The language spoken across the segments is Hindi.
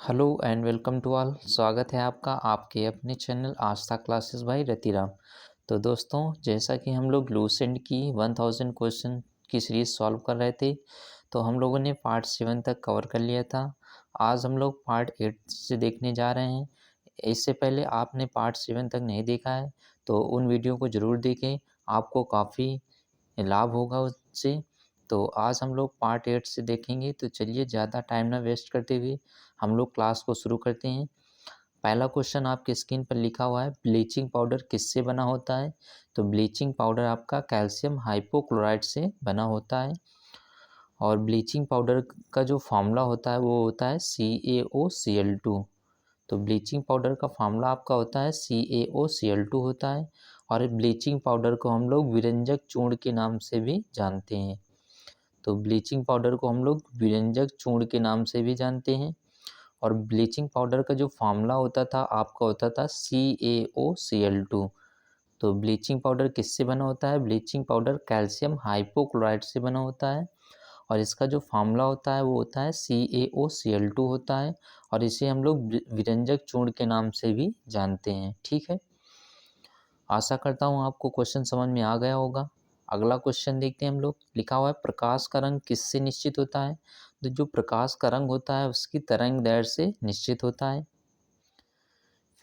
Hello and welcome to all. स्वागत है आपका आपके अपने channel Aastha classes by Ratiram. तो दोस्तों, जैसा कि हम लोग लूसेंट की 1000 क्वेश्चन की सीरीज सॉल्व कर रहे थे, तो हम लोगों ने पार्ट 7 तक कवर कर लिया था। आज हम लोग पार्ट 8 से देखने जा रहे हैं। इससे पहले आपने पार्ट 7 तक नहीं देखा है तो उन वीडियो को ज़रूर देखें, आपको काफ़ी लाभ होगा उससे। तो आज हम लोग पार्ट 8 से देखेंगे। तो चलिए ज़्यादा टाइम ना वेस्ट करते हुए हम लोग क्लास को शुरू करते हैं। पहला क्वेश्चन आपके स्क्रीन पर लिखा हुआ है, ब्लीचिंग पाउडर किससे बना होता है? तो ब्लीचिंग पाउडर आपका कैल्शियम हाइपोक्लोराइड से बना होता है। और ब्लीचिंग पाउडर का जो फार्मूला होता है वो होता है CaOCl2। तो ब्लीचिंग पाउडर का फार्मूला आपका होता है CaOCl2 होता है। और ब्लीचिंग पाउडर को हम लोग विरंजक चूर्ण के नाम से भी जानते हैं। तो ब्लीचिंग पाउडर को हम लोग विरंजक चूर्ण के नाम से भी जानते हैं। और ब्लीचिंग पाउडर का जो फार्मूला होता था आपका होता था CaOCl2। तो ब्लीचिंग पाउडर किससे बना होता है? ब्लीचिंग पाउडर कैल्शियम हाइपोक्लोराइड से बना होता है। और इसका जो फार्मूला होता है वो होता है CaOCl2 होता है। और इसे हम लोग विरंजक चूर्ण के नाम से भी जानते हैं। ठीक है, आशा करता हूँ आपको क्वेश्चन समझ में आ गया होगा। अगला क्वेश्चन देखते हैं हम लोग। लिखा हुआ है, प्रकाश का रंग किससे निश्चित होता है? तो जो प्रकाश का रंग होता है उसकी तरंग दैर्ध्य से निश्चित होता है।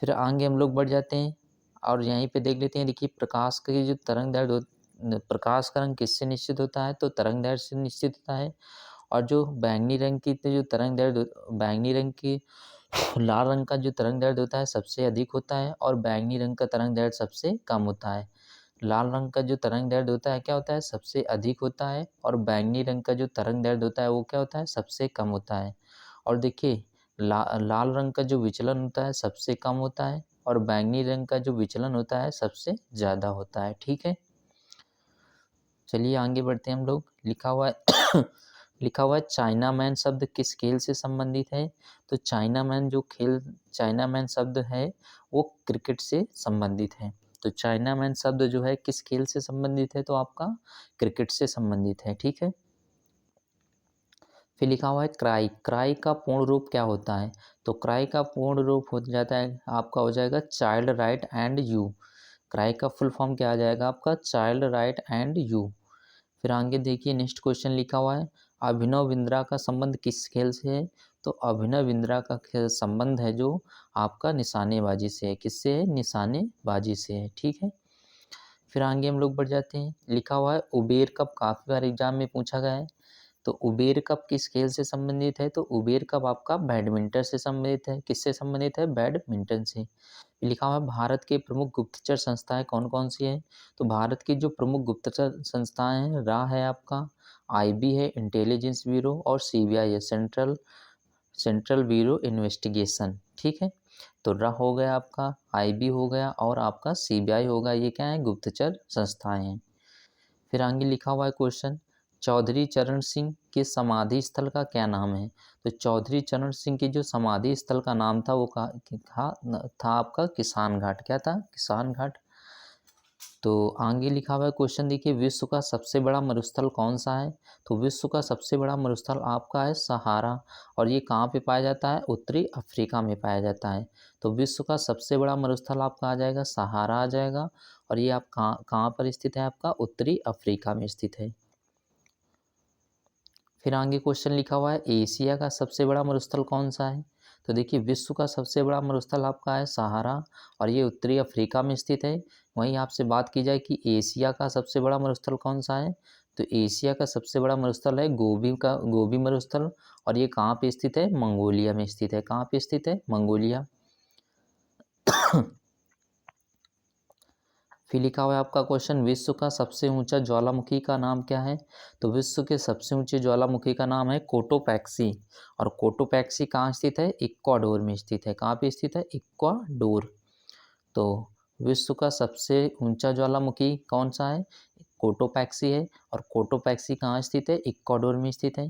फिर आगे हम लोग बढ़ जाते हैं और यहीं पे देख लेते हैं। देखिए, प्रकाश की जो तरंग दैर्ध्य प्रकाश का रंग किससे निश्चित होता है? तो तरंग दैर्ध्य से निश्चित होता है। और जो बैंगनी रंग की जो तरंग दैर्ध्य बैंगनी रंग की लाल रंग का जो तरंग दैर्ध्य होता है सबसे अधिक होता है। और बैंगनी रंग का तरंग दैर्ध्य सबसे कम होता है। लाल रंग का जो तरंग दैर्ध्य होता है क्या होता है? सबसे अधिक होता है। और बैंगनी रंग का जो तरंग दैर्ध्य होता है वो क्या होता है? सबसे कम होता है। और देखिए, लाल रंग का जो विचलन होता है सबसे कम होता है। और बैंगनी रंग का जो विचलन होता है सबसे ज़्यादा होता है। ठीक है, चलिए आगे बढ़ते हैं हम लोग। लिखा हुआ है लिखा हुआ है, चाइना मैन शब्द किस खेल से संबंधित है? तो चाइना मैन शब्द है वो क्रिकेट से संबंधित है। तो चाइना मैन शब्द जो है किस खेल से संबंधित है? तो आपका क्रिकेट से संबंधित है। ठीक है, फिर लिखा हुआ है, क्राई क्राई का पूर्ण रूप क्या होता है? तो क्राई का पूर्ण रूप हो जाता है आपका हो जाएगा child right and you. Cry का फुल फॉर्म क्या आ जाएगा आपका? Child right and you. फिर आगे देखिए, नेक्स्ट क्वेश्चन लिखा हुआ है, अभिनव बिंद्रा का संबंध किस खेल से है? तो अभिनव बिंद्रा का संबंध है जो आपका निशानेबाजी से है। किससे है? निशानेबाजी से है। ठीक है, फिर आगे हम लोग बढ़ जाते हैं। लिखा हुआ है, उबेर कप काफ़ी बार एग्जाम में पूछा गया है। तो उबेर कप किस खेल से संबंधित है? तो उबेर कप आपका बैडमिंटन से संबंधित है। किससे संबंधित है? बैडमिंटन से। लिखा हुआ है, भारत के प्रमुख गुप्तचर संस्थाएं कौन कौन सी हैं? तो भारत की जो प्रमुख गुप्तचर संस्थाएं हैं, रा है आपका, IB है इंटेलिजेंस ब्यूरो, और CBI है सेंट्रल ब्यूरो इन्वेस्टिगेशन। ठीक है, तो रा हो गया आपका, IB हो गया, और आपका CBI होगा। ये क्या है? गुप्तचर संस्थाएं हैं। फिर आगे लिखा हुआ है क्वेश्चन, चौधरी चरण सिंह के समाधि स्थल का क्या नाम है? तो चौधरी चरण सिंह के जो समाधि स्थल का नाम था वो था आपका किसान घाट। क्या था? किसान घाट। तो आगे लिखा हुआ है क्वेश्चन, देखिए, विश्व का सबसे बड़ा मरुस्थल कौन सा है? तो विश्व का सबसे बड़ा मरुस्थल आपका है सहारा। और ये कहाँ पे पाया जाता है? उत्तरी अफ्रीका में पाया जाता है। तो विश्व का सबसे बड़ा मरुस्थल आपका आ जाएगा सहारा आ जाएगा। और ये आप कहाँ कहाँ पर स्थित है? आपका उत्तरी अफ्रीका में स्थित है। फिर आगे क्वेश्चन लिखा हुआ है, एशिया का सबसे बड़ा मरुस्थल कौन सा है? तो देखिए, विश्व का सबसे बड़ा मरुस्थल आपका है सहारा, और ये उत्तरी अफ्रीका में स्थित है। वहीं आपसे बात की जाए कि एशिया का सबसे बड़ा मरुस्थल कौन सा है? तो एशिया का सबसे बड़ा मरुस्थल है गोबी मरुस्थल। और ये कहाँ पे स्थित है? मंगोलिया में स्थित है। कहाँ पे स्थित है? मंगोलिया। फिर लिखा हुआ है आपका क्वेश्चन, विश्व का सबसे ऊंचा ज्वालामुखी का नाम क्या है? तो विश्व के सबसे ऊंचे ज्वालामुखी का नाम है कोटोपैक्सी। और कोटोपैक्सी कहाँ स्थित है? इक्वाडोर में स्थित है। कहाँ पे स्थित है? इक्वाडोर। तो विश्व का सबसे ऊंचा ज्वालामुखी कौन सा है? कोटोपैक्सी है। और कोटोपैक्सी कहाँ स्थित है? इक्वाडोर में स्थित है।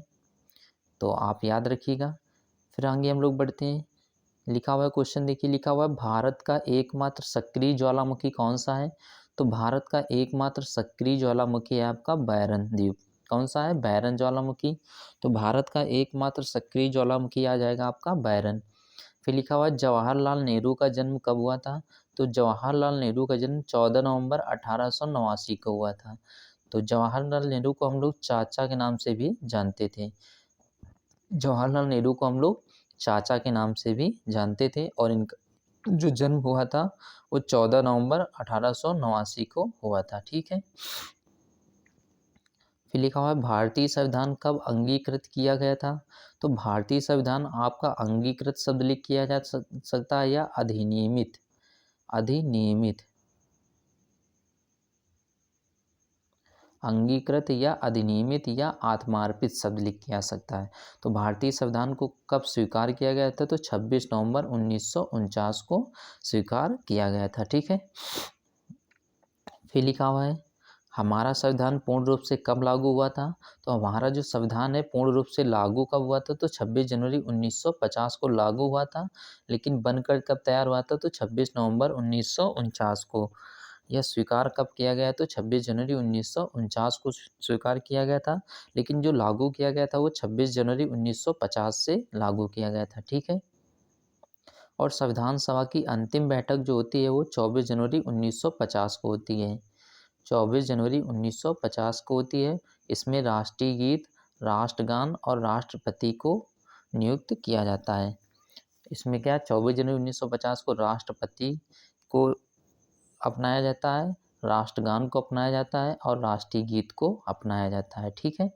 तो आप याद रखिएगा। फिर आगे हम लोग बढ़ते हैं। लिखा हुआ है क्वेश्चन, देखिए, लिखा हुआ है, भारत का एकमात्र सक्रिय ज्वालामुखी कौन सा है? तो भारत का एकमात्र सक्रिय ज्वालामुखी है आपका बैरन द्वीप। कौन सा है? बैरन ज्वालामुखी। तो भारत का एकमात्र सक्रिय ज्वालामुखी आ जाएगा आपका बैरन। फिर लिखा हुआ है जवाहरलाल नेहरू का जन्म कब हुआ था। तो जवाहरलाल नेहरू का जन्म 14 नवंबर 1889 को हुआ था। तो जवाहरलाल नेहरू को हम लोग चाचा के नाम से भी जानते थे। जवाहरलाल नेहरू को हम लोग चाचा के नाम से भी जानते थे और इनका जो जन्म हुआ था वो 14 नवंबर 1889 को हुआ था। ठीक है। फिर लिखा हुआ है भारतीय संविधान कब अंगीकृत किया गया था। तो भारतीय संविधान आपका अंगीकृत शब्द लिख किया जा सकता है या अधिनियमित। अधिनियमित, अंगीकृत या अधिनियमित या आत्मार्पित शब्द लिख किया जा सकता है। तो भारतीय संविधान को कब स्वीकार किया गया था। तो 26 नवंबर 1949 को स्वीकार किया गया था। ठीक है। फिर लिखा हुआ है हमारा संविधान पूर्ण रूप से कब लागू हुआ था। तो हमारा जो संविधान है पूर्ण रूप से लागू कब हुआ था। तो 26 जनवरी 1950 को लागू हुआ था, लेकिन बनकर कब तैयार हुआ था। तो 26 नवंबर 1949 को। यह स्वीकार कब किया गया। तो 26 जनवरी 1949 को स्वीकार किया गया था, लेकिन जो लागू किया गया था वो 26 जनवरी 1950 से लागू किया गया था। ठीक है। और संविधान सभा की अंतिम बैठक जो होती है वो 24 जनवरी 1950 को होती है। 24 जनवरी 1950 को होती है। इसमें राष्ट्रीय गीत, राष्ट्रगान और राष्ट्रपति को नियुक्त किया जाता है। इसमें क्या 24 जनवरी 1950 को राष्ट्रपति को अपनाया जाता है, राष्ट्रगान को अपनाया जाता है और राष्ट्रीय गीत को अपनाया जाता है। ठीक है।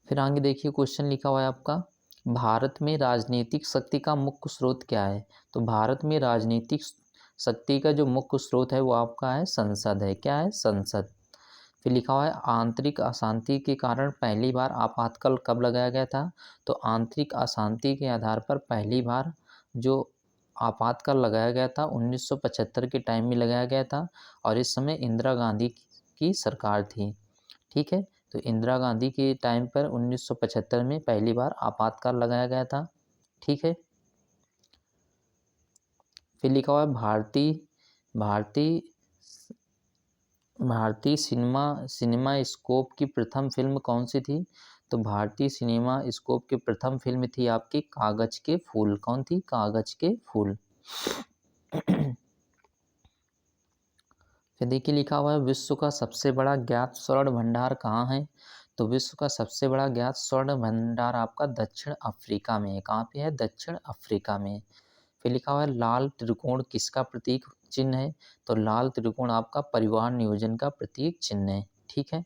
फिर आगे देखिए क्वेश्चन लिखा हुआ है आपका भारत में राजनीतिक शक्ति का मुख्य स्रोत क्या है। तो भारत में राजनीतिक शक्ति का जो मुख्य स्रोत है वो आपका है संसद है। क्या है। संसद। फिर लिखा हुआ है आंतरिक अशांति के कारण पहली बार आपातकाल कब लगाया गया था। तो आंतरिक अशांति के आधार पर पहली बार जो आपातकाल लगाया गया था 1975 के टाइम में लगाया गया था और इस समय इंदिरा गांधी की सरकार थी। ठीक है। तो इंदिरा गांधी के टाइम पर 1975 में पहली बार आपातकाल लगाया गया था। ठीक है। फिर लिखा हुआ है भारतीय सिनेमा स्कोप की प्रथम फिल्म कौन सी थी। तो भारतीय सिनेमा स्कोप की प्रथम फिल्म थी आपकी कागज के फूल। कौन थी। कागज के फूल। फिर देखिए लिखा हुआ है विश्व का सबसे बड़ा ज्ञात स्वर्ण भंडार कहाँ है। तो विश्व का सबसे बड़ा ज्ञात स्वर्ण भंडार आपका दक्षिण अफ्रीका में है। कहाँ पे है। दक्षिण अफ्रीका में। फिर लिखा हुआ है लाल त्रिकोण किसका प्रतीक चिन्ह है। तो लाल त्रिकोण आपका परिवार नियोजन का प्रतीक चिन्ह है। ठीक है।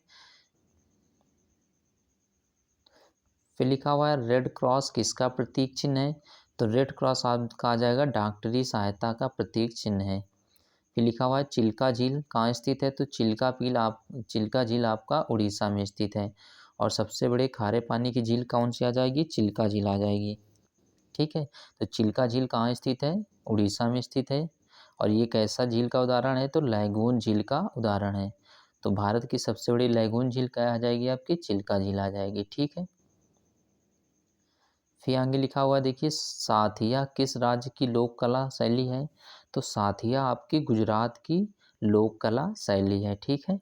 फिर लिखा हुआ है रेड क्रॉस किसका प्रतीक चिन्ह है। तो रेड क्रॉस आपका आ जाएगा डॉक्टरी सहायता का प्रतीक चिन्ह है। फिर लिखा हुआ है चिल्का झील कहाँ स्थित है। तो चिल्का झील आपका उड़ीसा में स्थित है। और सबसे बड़े खारे पानी की झील कौन सी आ जाएगी। चिल्का झील आ जाएगी। ठीक है। तो चिल्का झील कहाँ स्थित है। उड़ीसा में स्थित है। और ये कैसा झील का उदाहरण है। तो लैगून झील का उदाहरण है। तो भारत की सबसे बड़ी लैगून झील क्या आ जाएगी आपकी। चिल्का झील आ जाएगी। ठीक है। फिर आगे लिखा हुआ देखिए साथिया किस राज्य की लोक कला शैली है। तो साथिया आपकी गुजरात की लोक कला शैली है। ठीक है।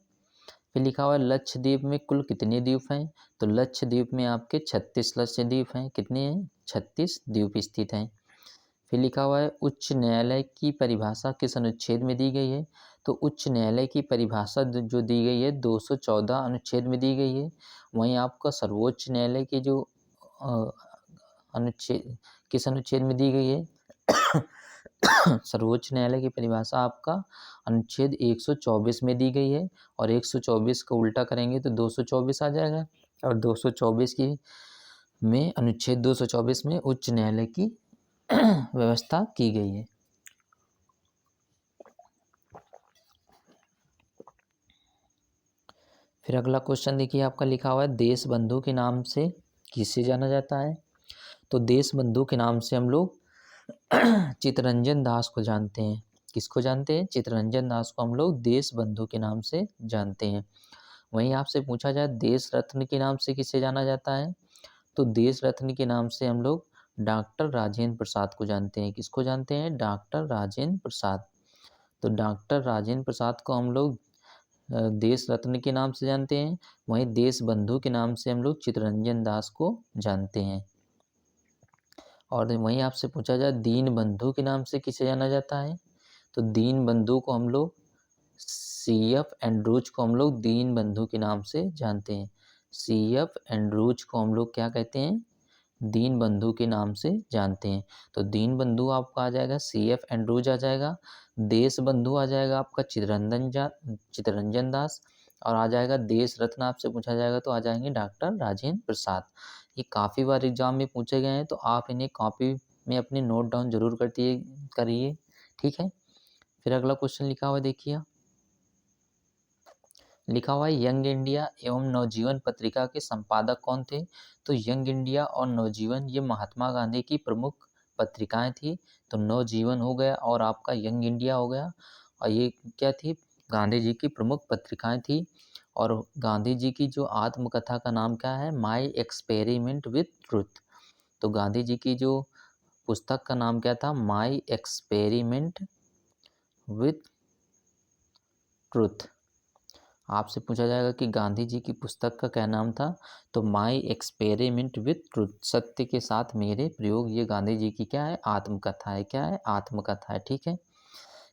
फिर लिखा हुआ है लक्षद्वीप में कुल कितने द्वीप हैं। तो लक्षद्वीप में आपके 36 लक्षद्वीप हैं। कितने हैं। 36 द्वीप स्थित हैं। फिर लिखा हुआ है उच्च न्यायालय की परिभाषा किस अनुच्छेद में दी गई है। तो उच्च न्यायालय की परिभाषा जो दी गई है 214 अनुच्छेद में दी गई है। वहीं आपका सर्वोच्च न्यायालय की जो अनुच्छेद किस अनुच्छेद में दी गई है। सर्वोच्च न्यायालय की परिभाषा आपका अनुच्छेद 124 में दी गई है। और 124 को उल्टा करेंगे तो 224 आ जाएगा। और 224 की में अनुच्छेद 224 में उच्च न्यायालय की व्यवस्था की गई है। फिर अगला क्वेश्चन देखिए आपका लिखा हुआ है देश बंधु के नाम से किसे जाना जाता है। तो देश बंधु के नाम से हम लोग चित्तरंजन दास को जानते हैं। किसको जानते हैं। चित्तरंजन दास को हम लोग देश बंधु के नाम से जानते हैं। वहीं आपसे पूछा जाए देश रत्न के नाम से किसे जाना जाता है। तो देश रत्न के नाम से हम लोग डॉक्टर राजेंद्र प्रसाद को जानते हैं। किसको जानते हैं। डॉक्टर राजेंद्र प्रसाद। तो डॉक्टर राजेंद्र प्रसाद को हम लोग देश रत्न के नाम से जानते हैं। वहीं देश बंधु के नाम से हम लोग चित्तरंजन दास को जानते हैं। और वहीं आपसे पूछा जाए दीन बंधु के नाम से किसे जाना जाता है, तो दीन बंधु को हम लोग CF एंड्रूज को हम लोग दीन बंधु के नाम से जानते हैं। CF एंड्रूज को हम लोग क्या कहते हैं, दीन बंधु के नाम से जानते हैं। तो दीन बंधु आपका आ जाएगा CF एंड्रूज आ जाएगा, देश बंधु आ जाएगा आपका चित्तरंजन दास, और आ जाएगा देश रत्न आपसे पूछा जाएगा तो आ जाएंगे डॉक्टर राजेंद्र प्रसाद। ये काफ़ी बार एग्जाम में पूछे गए हैं, तो आप इन्हें कॉपी में अपने नोट डाउन जरूर करिए, ठीक है। फिर अगला क्वेश्चन लिखा हुआ देखिए, लिखा हुआ है यंग इंडिया एवं नवजीवन पत्रिका के संपादक कौन थे, तो यंग इंडिया और नवजीवन ये महात्मा गांधी की प्रमुख पत्रिकाएं थी। तो नवजीवन हो गया और आपका यंग इंडिया हो गया, और ये क्या थी, गांधी जी की प्रमुख पत्रिकाएं थी। और गांधी जी की जो आत्मकथा का नाम क्या है, माई एक्सपेरिमेंट विथ ट्रुथ। तो गांधी जी की जो पुस्तक का नाम क्या था, माई एक्सपेरिमेंट विथ ट्रुथ। आपसे पूछा जाएगा कि गांधी जी की पुस्तक का क्या नाम था, तो माई एक्सपेरिमेंट विथ ट्रुथ, सत्य के साथ मेरे प्रयोग। ये गांधी जी की क्या है, आत्मकथा है, क्या है, आत्मकथा है, ठीक है।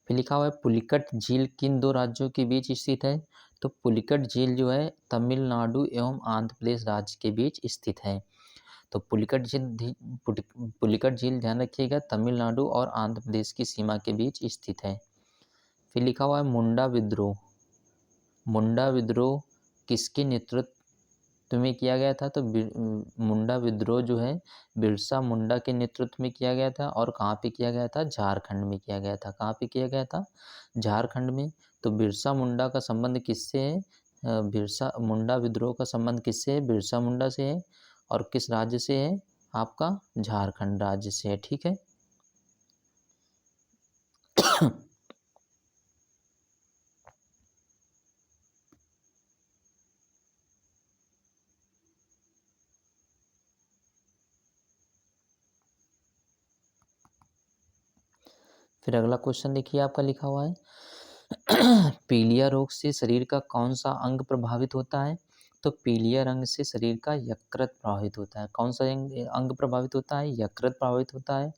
फिर लिखा हुआ है पुलिकट झील किन दो राज्यों के बीच स्थित है, तो पुलिकट झील जो है तमिलनाडु एवं आंध्र प्रदेश राज्य के बीच स्थित है। तो पुलिकट झील ध्यान रखिएगा, तमिलनाडु और आंध्र प्रदेश की सीमा के बीच स्थित है। फिर लिखा हुआ है मुंडा विद्रोह, मुंडा विद्रोह किसके नेतृत्व में किया गया था, तो मुंडा विद्रोह जो है बिरसा मुंडा के नेतृत्व में किया गया था। और कहाँ पे किया गया था, झारखंड में किया गया था। कहाँ पे किया गया था, झारखंड में। तो बिरसा मुंडा का संबंध किससे है, बिरसा मुंडा विद्रोह का संबंध किससे है, बिरसा मुंडा से है। और किस राज्य से है, आपका झारखंड राज्य से है, ठीक है। फिर अगला क्वेश्चन देखिए आपका लिखा हुआ है पीलिया रोग से शरीर का कौन सा अंग प्रभावित होता है, तो पीलिया रंग से शरीर का यकृत प्रभावित होता है। कौन सा अंग प्रभावित होता है, यकृत प्रभावित होता है।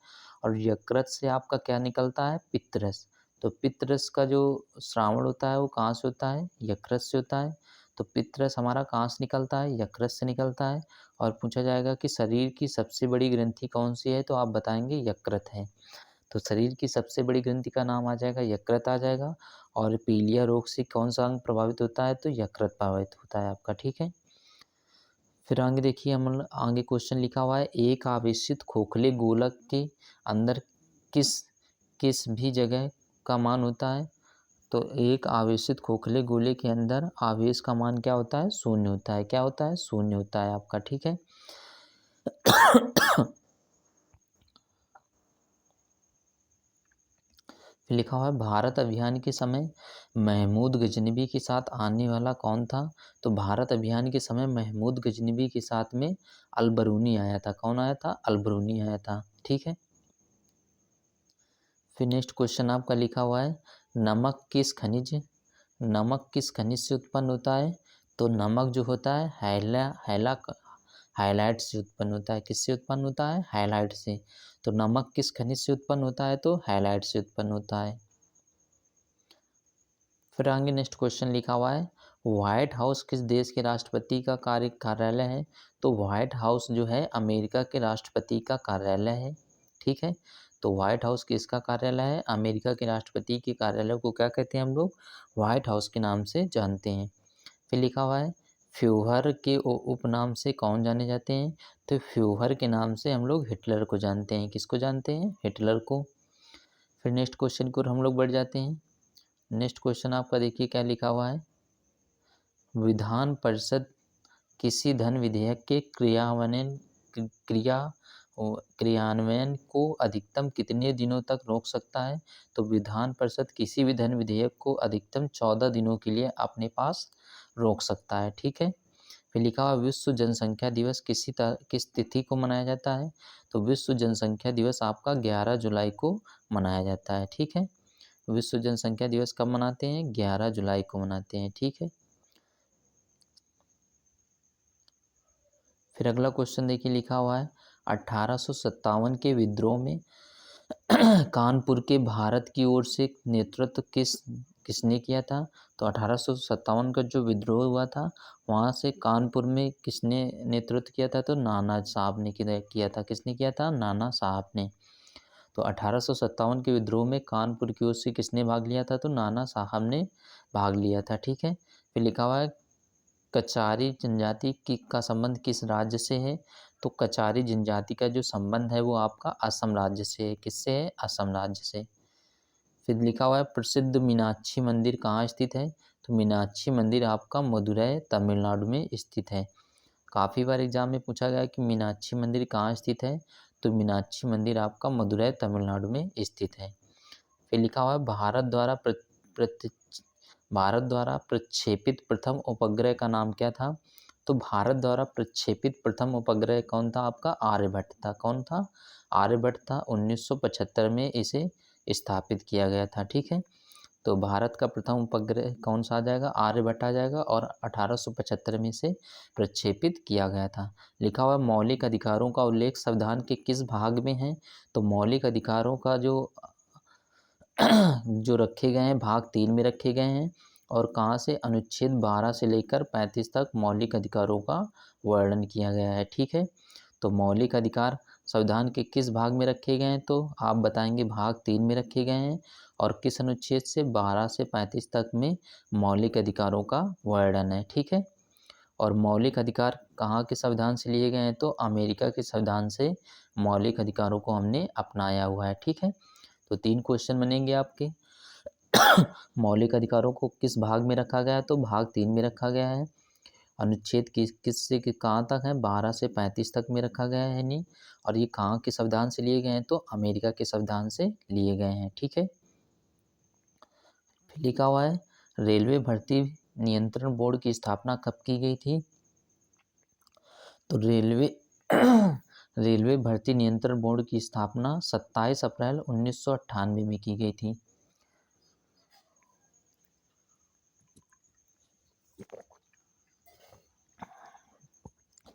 और यकृत से आपका क्या निकलता है, पित्तरस। तो पित्तरस का जो श्रावण होता है वो कहाँ से होता है, यकृत से होता है। तो पित्तरस हमारा कहाँ से निकलता है, यकृत से निकलता है। और पूछा जाएगा कि शरीर की सबसे बड़ी ग्रंथि कौन सी है, तो आप बताएंगे यकृत है। तो शरीर की सबसे बड़ी ग्रंथि का नाम आ जाएगा यकृत आ जाएगा। और पीलिया रोग से कौन सा अंग प्रभावित होता है, तो यकृत प्रभावित होता है आपका, ठीक है। फिर आगे देखिए, हम आगे क्वेश्चन लिखा हुआ है एक आवेशित खोखले गोलक के अंदर किस किस भी जगह का मान होता है, तो एक आवेशित खोखले गोले के अंदर आवेश का मान क्या होता है, शून्य होता है। क्या होता है, शून्य होता है आपका, ठीक है। लिखा हुआ है भारत अभियान के समय महमूद गजनबी के साथ आने वाला कौन था, तो भारत अभियान के समय महमूद गजनबी के साथ में अलबरूनी आया था। कौन आया था, अलबरूनी आया था, ठीक है। फिर नेक्स्ट क्वेश्चन आपका लिखा हुआ है नमक किस खनिज से उत्पन्न होता है, तो नमक जो होता है हाइलाइट से उत्पन्न होता है। किससे उत्पन्न होता है, हाइलाइट से। तो नमक किस खनिज से उत्पन्न होता है, तो हाइलाइट से उत्पन्न होता है। फिर आगे नेक्स्ट क्वेश्चन लिखा हुआ है व्हाइट हाउस किस देश के राष्ट्रपति का कार्यालय है, तो व्हाइट हाउस जो है अमेरिका के राष्ट्रपति का कार्यालय है, ठीक है। तो व्हाइट हाउस किसका कार्यालय है, अमेरिका के राष्ट्रपति के कार्यालय को क्या कहते हैं हम लोग, व्हाइट हाउस के नाम से जानते हैं। फिर लिखा हुआ है फ्यूहर के उपनाम से कौन जाने जाते हैं, तो फ्यूहर के नाम से हम लोग हिटलर को जानते हैं। किसको जानते हैं, हिटलर को। फिर नेक्स्ट क्वेश्चन की ओर हम लोग बढ़ जाते हैं। नेक्स्ट क्वेश्चन आपका देखिए क्या लिखा हुआ है विधान परिषद किसी धन विधेयक के क्रियान्वयन को अधिकतम कितने दिनों तक रोक सकता है, तो विधान परिषद किसी भी धन विधेयक को अधिकतम 14 दिनों के लिए अपने पास रोक सकता है, ठीक है। फिर लिखा हुआ विश्व जनसंख्या दिवस किस तिथि को मनाया जाता है, तो विश्व जनसंख्या दिवस आपका 11 जुलाई को मनाया जाता है, ठीक है। विश्व जनसंख्या दिवस कब मनाते हैं, 11 जुलाई को मनाते हैं, ठीक है। फिर अगला क्वेश्चन देखिए लिखा हुआ है 1857 के विद्रोह में कानपुर के भारत की ओर से नेतृत्व किसने किया था? तो 1857 का जो विद्रोह हुआ था वहाँ से कानपुर में किसने नेतृत्व किया था? तो नाना साहब ने किया था। किसने किया था? नाना साहब ने। तो 1857 के विद्रोह में कानपुर की ओर से किसने भाग लिया था? तो नाना साहब ने भाग लिया था। ठीक है। फिर लिखा हुआ है कचारी जनजाति का संबंध किस राज्य से है? तो कचारी जनजाति का जो संबंध है वो आपका असम राज्य से है। किससे है? असम राज्य से। फिर लिखा हुआ है प्रसिद्ध मीनाक्षी मंदिर कहाँ स्थित है? तो मीनाक्षी मंदिर आपका मदुरै तमिलनाडु में स्थित है। काफ़ी बार एग्जाम में पूछा गया कि मीनाक्षी मंदिर कहाँ स्थित है? तो मीनाक्षी मंदिर आपका मदुरै तमिलनाडु में स्थित है। फिर लिखा हुआ है भारत द्वारा प्रक्षेपित प्रथम उपग्रह का नाम क्या था? तो भारत द्वारा प्रक्षेपित प्रथम उपग्रह कौन था? आपका आर्यभट्ट था। कौन था? आर्यभट्ट था। 1975 में इसे स्थापित किया गया था। ठीक है। तो भारत का प्रथम उपग्रह कौन सा आ जाएगा? आर्यभट्ट आ जाएगा और 1875 में इसे प्रक्षेपित किया गया था। लिखा हुआ मौलिक अधिकारों का उल्लेख संविधान के किस भाग में है? तो मौलिक अधिकारों का जो रखे गए हैं भाग 3 में रखे गए हैं। और कहाँ से? अनुच्छेद 12 से लेकर 35 तक मौलिक अधिकारों का वर्णन किया गया है। ठीक है। तो मौलिक अधिकार संविधान के किस भाग में रखे गए हैं? तो आप बताएंगे भाग 3 में रखे गए हैं। और किस अनुच्छेद से? 12 से 35 तक में मौलिक अधिकारों का वर्णन है। ठीक है। और मौलिक अधिकार कहाँ के संविधान से लिए गए हैं? तो अमेरिका के संविधान से मौलिक अधिकारों को हमने अपनाया हुआ है। ठीक है। तो 3 क्वेश्चन बनेंगे आपके। मौलिक अधिकारों को किस भाग में रखा गया है? तो भाग 3 में रखा गया है। अनुच्छेद किस से कहाँ तक है? 12 से 35 तक में रखा गया है नहीं। और ये कहाँ के संविधान से लिए गए हैं? तो अमेरिका के संविधान से लिए गए हैं। ठीक है। फिर लिखा हुआ है रेलवे भर्ती नियंत्रण बोर्ड की स्थापना कब की गई थी? तो रेलवे भर्ती नियंत्रण बोर्ड की स्थापना 27 अप्रैल 1998 में की गई थी।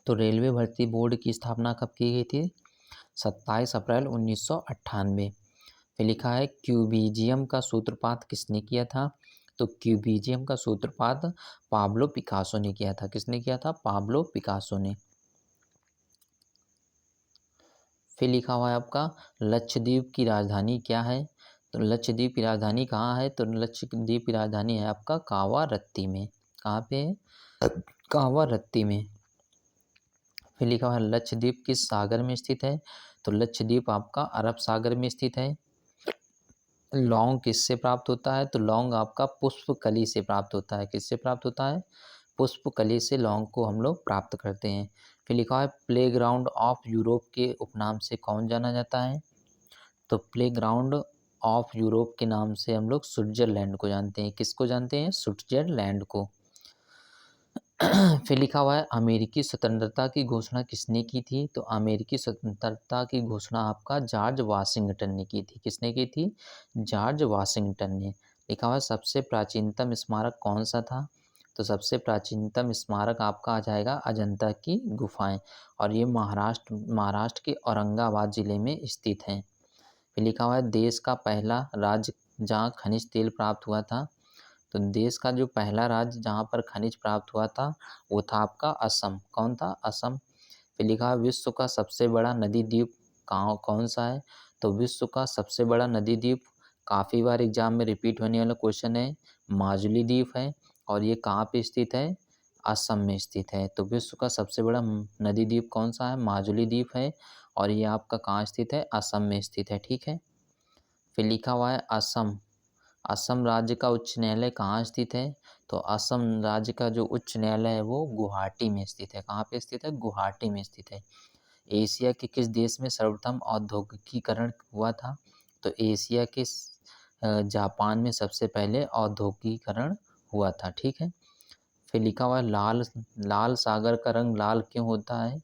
तो रेलवे भर्ती बोर्ड की स्थापना कब की गई थी? 27 अप्रैल 1998। फिर लिखा है क्यूबिजियम का सूत्रपात किसने किया था? तो क्यूबिजियम का सूत्रपात पाब्लो पिकासो ने किया था। किसने किया था? पाब्लो पिकासो ने। फिर लिखा हुआ है आपका लक्षद्वीप की राजधानी क्या है? तो लक्षद्वीप की राजधानी कहाँ है? तो लक्षद्वीप की राजधानी है आपका कावारत्ती में। कहाँ पे है? कावारत्ती में। फिर लिखा हुआ है लक्षद्वीप किस सागर में स्थित है? तो लक्षद्वीप आपका अरब सागर में स्थित है। लौंग किससे प्राप्त होता है? तो लौंग आपका पुष्पकली से प्राप्त होता है। किससे प्राप्त होता है? पुष्पकली से लौंग को हम लोग प्राप्त करते हैं। फिर लिखा है प्लेग्राउंड ऑफ यूरोप के उपनाम से कौन जाना जाता है? तो प्लेग्राउंड ऑफ यूरोप के नाम से हम लोग स्विट्जरलैंड को जानते हैं। किसको जानते हैं? स्विट्जरलैंड को। फिर लिखा हुआ है अमेरिकी स्वतंत्रता की घोषणा किसने की थी? तो अमेरिकी स्वतंत्रता की घोषणा आपका जॉर्ज वाशिंगटन ने की थी। किसने की थी? जॉर्ज वाशिंगटन ने। लिखा हुआ है सबसे प्राचीनतम स्मारक कौन सा था? तो सबसे प्राचीनतम स्मारक आपका आ जाएगा अजंता की गुफाएं। और ये महाराष्ट्र के औरंगाबाद जिले में स्थित हैं। फिर लिखा हुआ है देश का पहला राज्य जहाँ खनिज तेल प्राप्त हुआ था। तो देश का जो पहला राज्य जहाँ पर खनिज प्राप्त हुआ था वो था आपका असम। कौन था? असम। फिर लिखा है विश्व का सबसे बड़ा नदी द्वीप कौन सा है? तो विश्व का सबसे बड़ा नदी द्वीप काफ़ी बार एग्जाम में रिपीट होने वाला क्वेश्चन है, माजुली द्वीप है। और ये कहाँ पे स्थित है? असम में स्थित है। तो विश्व का सबसे बड़ा नदी द्वीप कौन सा है? माजुली द्वीप है। और ये आपका कहाँ स्थित है? असम में स्थित है। ठीक है। फिर लिखा हुआ है असम राज्य का उच्च न्यायालय कहाँ स्थित है? तो असम राज्य का जो उच्च न्यायालय है वो गुवाहाटी में स्थित है। कहाँ पे स्थित है? गुवाहाटी में स्थित है। एशिया के किस देश में सर्वप्रथम औद्योगिकीकरण हुआ था? तो एशिया के जापान में सबसे पहले औद्योगिकीकरण हुआ था। ठीक है। फिर लिखा हुआ है लाल सागर का रंग लाल क्यों होता है?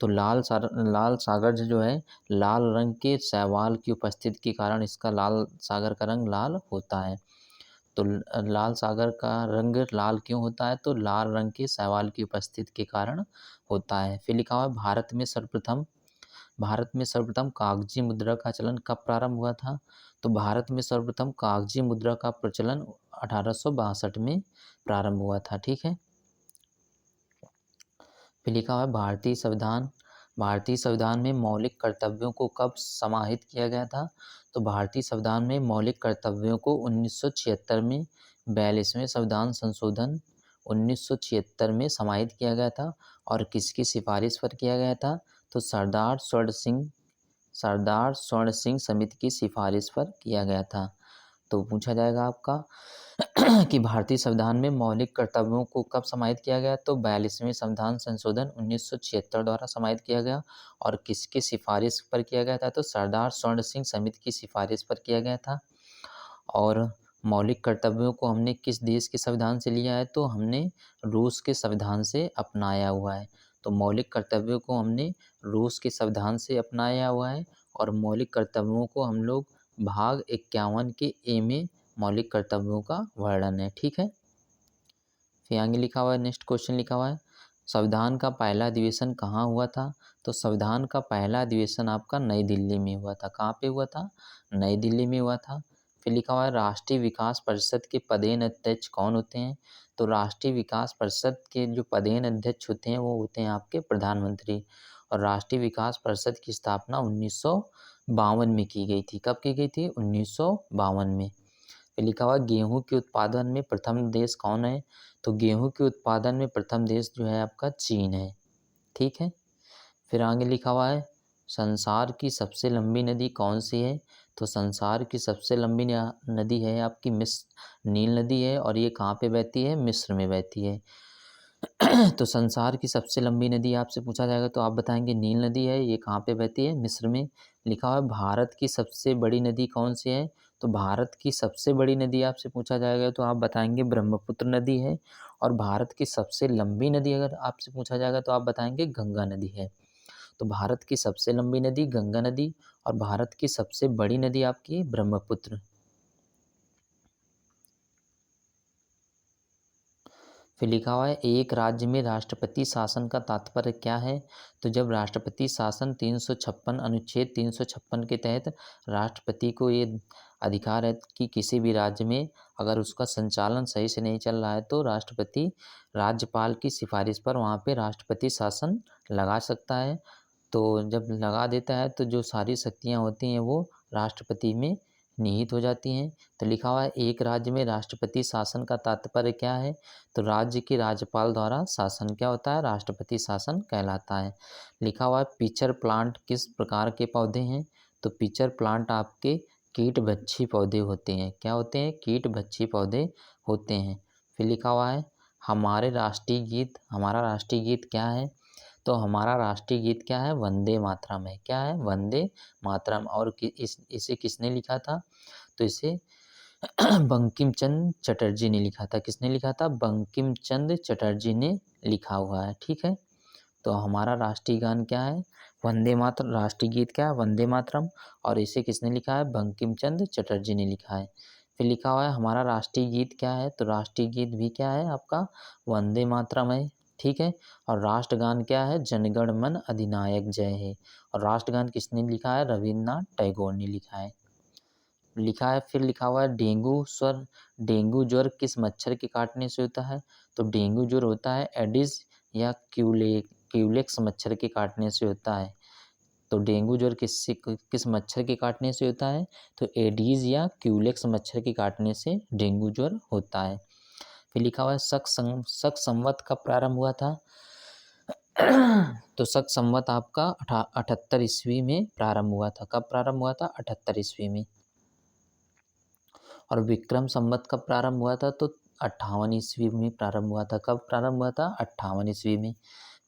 तो लाल सागर जो है लाल रंग के शैवाल की उपस्थिति के कारण इसका लाल सागर का रंग लाल होता है। तो लाल सागर का रंग लाल क्यों होता है? तो लाल रंग के शैवाल की उपस्थिति के कारण होता है। फिर लिखा हुआ है भारत में सर्वप्रथम कागजी मुद्रा का चलन कब प्रारंभ हुआ था? तो भारत में सर्वप्रथम कागजी मुद्रा का प्रचलन 1862 में प्रारंभ हुआ था। ठीक है। फिर लिखा हुआ है भारतीय संविधान में मौलिक कर्तव्यों को कब समाहित किया गया था? तो भारतीय संविधान में मौलिक कर्तव्यों को 1976 में 42वें संविधान संशोधन 1976 में समाहित किया गया था। और किसकी सिफारिश पर किया गया था? तो सरदार स्वर्ण सिंह समिति की सिफारिश पर किया गया था। तो पूछा जाएगा आपका कि भारतीय संविधान में मौलिक कर्तव्यों को कब समाहित किया गया? तो 42वें संविधान संशोधन 1976 द्वारा समाहित किया गया। और किसकी सिफारिश पर किया गया था? तो सरदार स्वर्ण सिंह समिति की सिफारिश पर किया गया था। और मौलिक कर्तव्यों को हमने किस देश के संविधान से लिया है? तो हमने रूस के संविधान से अपनाया हुआ है। तो मौलिक कर्तव्यों को हमने रूस के संविधान से अपनाया हुआ है। और मौलिक कर्तव्यों को हम लोग भाग 51 के ए में मौलिक कर्तव्यों का वर्णन है। ठीक है। फिर आगे लिखा हुआ है, नेक्स्ट क्वेश्चन लिखा हुआ है, संविधान का पहला अधिवेशन कहाँ हुआ था? तो संविधान का पहला अधिवेशन आपका नई दिल्ली में हुआ था। कहाँ पे हुआ था? नई दिल्ली में हुआ था। फिर लिखा हुआ है, राष्ट्रीय विकास परिषद के पदेन अध्यक्ष कौन होते हैं? तो राष्ट्रीय विकास परिषद के जो पदेन अध्यक्ष होते हैं वो होते हैं आपके प्रधानमंत्री। और राष्ट्रीय विकास परिषद की स्थापना 1952 में की गई थी। कब की गई थी? 1952 में। फिर लिखा हुआ गेहूं के उत्पादन में प्रथम देश कौन है? तो गेहूं के उत्पादन में प्रथम देश जो है आपका चीन है। ठीक है। फिर आगे लिखा हुआ है, संसार की सबसे लंबी नदी कौन सी है? तो संसार की सबसे लंबी नदी है आपकी नील नदी है। और ये कहाँ पे बहती है? मिस्र में बहती है। तो संसार की सबसे लंबी नदी आपसे पूछा जाएगा तो आप बताएंगे नील नदी है। ये कहाँ पे बहती है? मिस्र में। लिखा हुआ है, भारत की सबसे बड़ी नदी कौन सी है? तो भारत की सबसे बड़ी नदी आपसे पूछा जाएगा तो आप बताएंगे ब्रह्मपुत्र नदी है। और भारत की सबसे लंबी नदी अगर आपसे पूछा जाएगा तो आप बताएंगे गंगा नदी है। तो भारत की सबसे लंबी नदी गंगा नदी और भारत की सबसे बड़ी नदी आपकी ब्रह्मपुत्र। फिर लिखा हुआ है, एक राज्य में राष्ट्रपति शासन का तात्पर्य क्या है? तो जब राष्ट्रपति शासन 356 अनुच्छेद 356 के तहत राष्ट्रपति को ये अधिकार है कि किसी भी राज्य में अगर उसका संचालन सही से नहीं चल रहा है तो राष्ट्रपति राज्यपाल की सिफारिश पर वहाँ पे राष्ट्रपति शासन लगा सकता है। तो जब लगा देता है तो जो सारी शक्तियाँ होती हैं वो राष्ट्रपति में निहित हो जाती हैं। तो लिखा हुआ है, एक राज्य में राष्ट्रपति शासन का तात्पर्य क्या है? तो राज्य के राज्यपाल द्वारा शासन क्या होता है? राष्ट्रपति शासन कहलाता है। लिखा हुआ है, पिचर प्लांट किस प्रकार के पौधे हैं? तो पिचर प्लांट आपके कीटभक्षी पौधे होते हैं। क्या होते हैं? कीटभक्षी पौधे होते हैं। फिर लिखा हुआ है, हमारा राष्ट्रीय गीत क्या है? तो हमारा राष्ट्रीय गीत क्या है? वंदे मातरम है। क्या है? वंदे मातरम। और इसे किसने लिखा था? तो इसे बंकिम चंद्र चटर्जी ने लिखा था। किसने लिखा था? बंकिम चंद्र चटर्जी ने लिखा हुआ है। ठीक है। तो हमारा राष्ट्रीय गान क्या है? वंदे मातरम। राष्ट्रीय गीत क्या है? वंदे मातरम। और इसे किसने लिखा है? बंकिम चंद्र चटर्जी ने लिखा है। फिर लिखा हुआ है, हमारा राष्ट्रीय गीत क्या है? तो राष्ट्रीय गीत भी क्या है आपका? वंदे मातरम है। ठीक है। और राष्ट्रगान क्या है? जनगण मन अधिनायक जय है। और राष्ट्रगान किसने लिखा है? रविन्द्रनाथ टैगोर ने लिखा है। लिखा है, फिर लिखा हुआ है, डेंगू ज्वर किस मच्छर के काटने से होता है? तो डेंगू ज्वर होता है एडिस या क्यूलेक्स मच्छर के काटने से होता है। तो डेंगू ज्वर किस मच्छर के काटने से होता है? तो एडीज या क्यूलेक्स मच्छर के काटने से डेंगू ज्वर होता है। फिर लिखा हुआ है, शक संवत कब प्रारंभ हुआ था? तो शक संवत आपका 78 ईस्वी में प्रारंभ हुआ था। कब प्रारंभ हुआ था? 78 ईस्वी में। और विक्रम संवत कब प्रारंभ हुआ था? तो 58 ईस्वी में प्रारंभ हुआ था। कब प्रारंभ हुआ था? 58 ईस्वी में।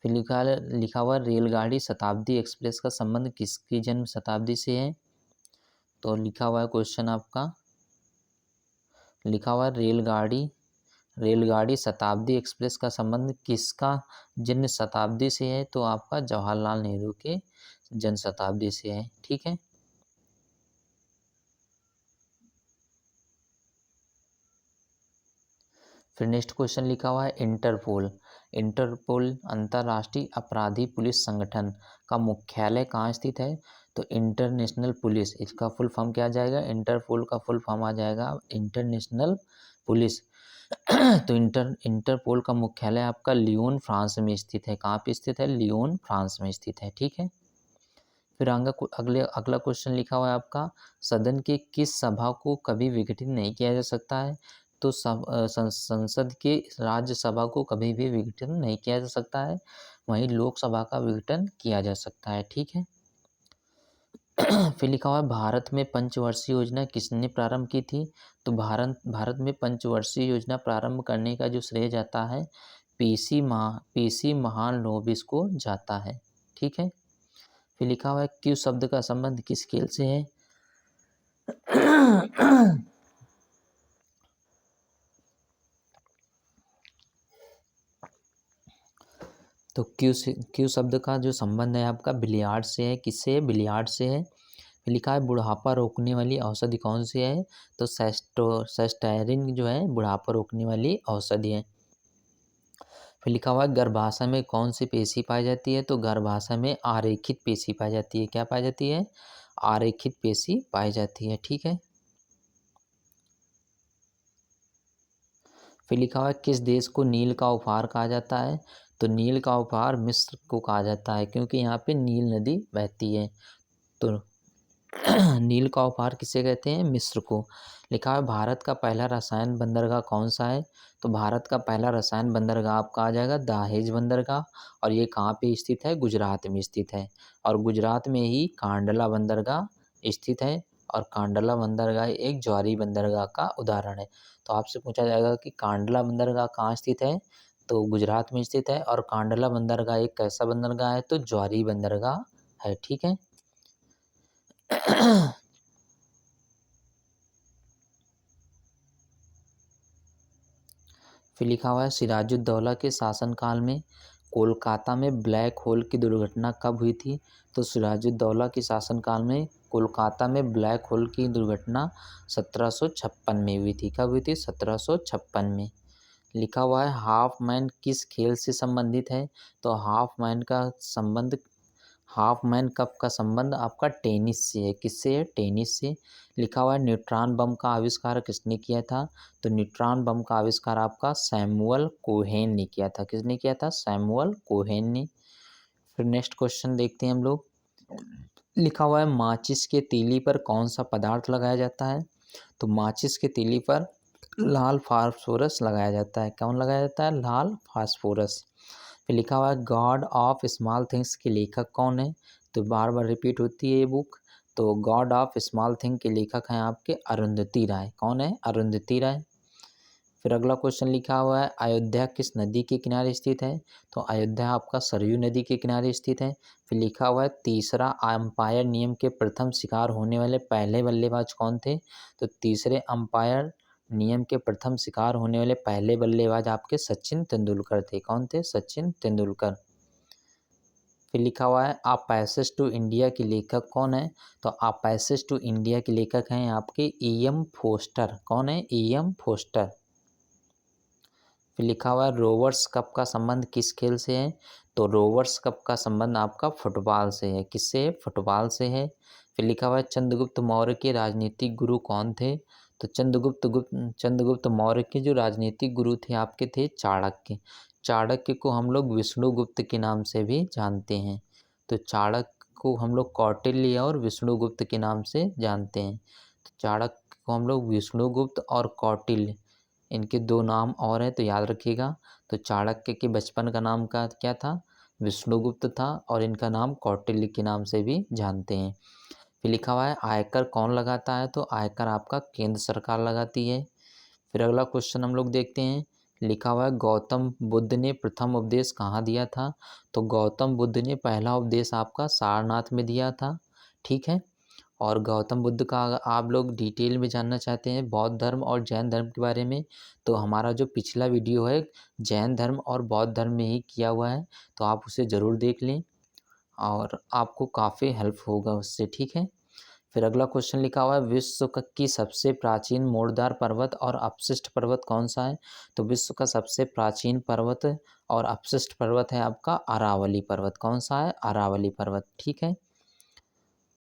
फिर लिखा हुआ रेलगाड़ी शताब्दी एक्सप्रेस का संबंध किसकी जन्म शताब्दी से है? तो लिखा हुआ है क्वेश्चन आपका, लिखा हुआ है रेलगाड़ी शताब्दी एक्सप्रेस का संबंध किसका जन्म शताब्दी से है? तो आपका जवाहरलाल नेहरू के जन्म शताब्दी से है। ठीक है। फिर नेक्स्ट क्वेश्चन लिखा हुआ है इंटरपोल। इंटरपोल अंतर्राष्ट्रीय अपराधी पुलिस संगठन का मुख्यालय कहाँ स्थित है? तो इंटरनेशनल पुलिस, इसका फुल फॉर्म क्या आ जाएगा? इंटरपोल का फुल फॉर्म आ जाएगा इंटरनेशनल पुलिस। तो इंटरपोल का मुख्यालय आपका लियोन फ्रांस में स्थित है। कहाँ पे स्थित है? लियोन फ्रांस में स्थित है। ठीक है। फिर अगला क्वेश्चन लिखा हुआ है आपका, सदन के किस सभा को कभी विघटित नहीं किया जा सकता है? तो संसद के राज्यसभा को कभी भी विघटन नहीं किया जा सकता है, वहीं लोकसभा का विघटन किया जा सकता है। ठीक है। फिर लिखा हुआ है भारत में पंचवर्षीय योजना किसने प्रारंभ की थी? तो भारत में पंचवर्षीय योजना प्रारंभ करने का जो श्रेय जाता है पीसी महालनोबिस को जाता है। ठीक है। फिर लिखा हुआ है क्यू शब्द का संबंध किस खेल से है? तो क्यू शब्द का जो संबंध है आपका बिलियार्ड से है। किससे? बिलियार्ड से है। फिर लिखा है बुढ़ापा रोकने वाली औषधि कौन सी है? तो सेस्टैरिन जो है बुढ़ापा रोकने वाली औषधि है। फिर लिखा हुआ है गर्भाशय में कौन सी पेशी पाई जाती है? तो गर्भाशय में आरेखित पेशी पाई जाती है। क्या पाई जाती है? आरेखित पेशी पाई जाती है। ठीक है। फिर लिखा हुआ है किस देश को नील का उपहार कहा जाता है? तो नील का उपहार मिस्र को कहा जाता है, क्योंकि यहाँ पे नील नदी बहती है। तो नील का उपहार किसे कहते हैं? मिस्र को। लिखा है भारत का पहला रसायन बंदरगाह कौन सा है? तो भारत का पहला रसायन बंदरगाह आपका आ जाएगा दहेज बंदरगाह, और ये कहाँ पे स्थित है? गुजरात में स्थित है। और गुजरात में ही कांडला बंदरगाह स्थित है, और कांडला बंदरगाह एक ज्वारी बंदरगाह का उदाहरण है। तो आपसे पूछा जाएगा कि कांडला बंदरगाह कहाँ स्थित है? तो गुजरात में स्थित है। और कांडला बंदरगाह एक कैसा बंदरगाह है? तो ज्वारी बंदरगाह है। ठीक है। फिर लिखा हुआ है सिराजुद्दौला के शासनकाल में कोलकाता में ब्लैक होल की दुर्घटना कब हुई थी? तो सिराजुद्दौला के शासनकाल में कोलकाता में ब्लैक होल की दुर्घटना 1756 में हुई थी। कब हुई थी? 1756 में। लिखा हुआ है हाफ मैन किस खेल से संबंधित है? तो हाफ मैन कप का संबंध आपका टेनिस से है। किससे है? टेनिस से। लिखा हुआ है न्यूट्रॉन बम का आविष्कार किसने किया था? तो न्यूट्रॉन बम का आविष्कार आपका सैमुअल कोहेन ने किया था। किसने किया था? सैमुअल कोहेन ने। फिर नेक्स्ट क्वेश्चन देखते हैं हम लोग। लिखा हुआ है माचिस के तीली पर कौन सा पदार्थ लगाया जाता है? तो माचिस के तीली पर लाल फास्फोरस लगाया जाता है। कौन लगाया जाता है? लाल फास्फोरस। फिर लिखा हुआ है गॉड ऑफ स्मॉल थिंग्स के लेखक कौन है? तो बार बार रिपीट होती है ये बुक। तो गॉड ऑफ स्मॉल थिंग के लेखक हैं आपके अरुंधति राय। कौन है? अरुंधति राय। फिर अगला क्वेश्चन लिखा हुआ है अयोध्या किस नदी के किनारे स्थित है? तो अयोध्या आपका सरयू नदी के किनारे स्थित है। फिर लिखा हुआ है तीसरा अंपायर नियम के प्रथम शिकार होने वाले पहले बल्लेबाज कौन थे? तो तीसरे अंपायर नियम के प्रथम शिकार होने वाले पहले बल्लेबाज आपके सचिन तेंदुलकर थे। कौन थे? सचिन तेंदुलकर। फिर लिखा हुआ है आ पैसेज टू इंडिया के लेखक कौन है? तो आ पैसेज टू इंडिया के लेखक हैं आपके E.M. फोस्टर। कौन है? E.M. फोस्टर। फिर लिखा हुआ है रोवर्स कप का संबंध किस खेल से है? तो रोवर्स कप का संबंध आपका फुटबॉल से है। किससे? फुटबॉल से है। फिर लिखा हुआ है चंद्रगुप्त मौर्य के राजनीतिक गुरु कौन थे? तो चंद्रगुप्त मौर्य के जो राजनीतिक गुरु थे आपके थे चाणक्य। चाणक्य को हम लोग विष्णुगुप्त के नाम से भी जानते हैं। तो चाणक्य को हम लोग कौटिल्य और विष्णुगुप्त के नाम से जानते हैं। तो चाणक्य को हम लोग विष्णुगुप्त और कौटिल्य, इनके दो नाम और हैं तो याद रखिएगा। तो चाणक्य के बचपन का नाम का क्या था? विष्णुगुप्त था, और इनका नाम कौटिल्य के नाम से भी जानते हैं। फिर लिखा हुआ है आयकर कौन लगाता है? तो आयकर आपका केंद्र सरकार लगाती है। फिर अगला क्वेश्चन हम लोग देखते हैं। लिखा हुआ है गौतम बुद्ध ने प्रथम उपदेश कहाँ दिया था? तो गौतम बुद्ध ने पहला उपदेश आपका सारनाथ में दिया था। ठीक है। और गौतम बुद्ध का अगर आप लोग डिटेल में जानना चाहते हैं बौद्ध धर्म और जैन धर्म के बारे में, तो हमारा जो पिछला वीडियो है जैन धर्म और बौद्ध धर्म में ही किया हुआ है, तो आप उसे ज़रूर देख लें और आपको काफ़ी हेल्प होगा उससे। ठीक है। फिर अगला क्वेश्चन लिखा हुआ है विश्व की सबसे प्राचीन मोड़दार पर्वत और अपशिष्ट पर्वत कौन सा है। तो विश्व का सबसे प्राचीन पर्वत और अपशिष्ट पर्वत है आपका अरावली पर्वत। कौन सा है? अरावली पर्वत। ठीक है।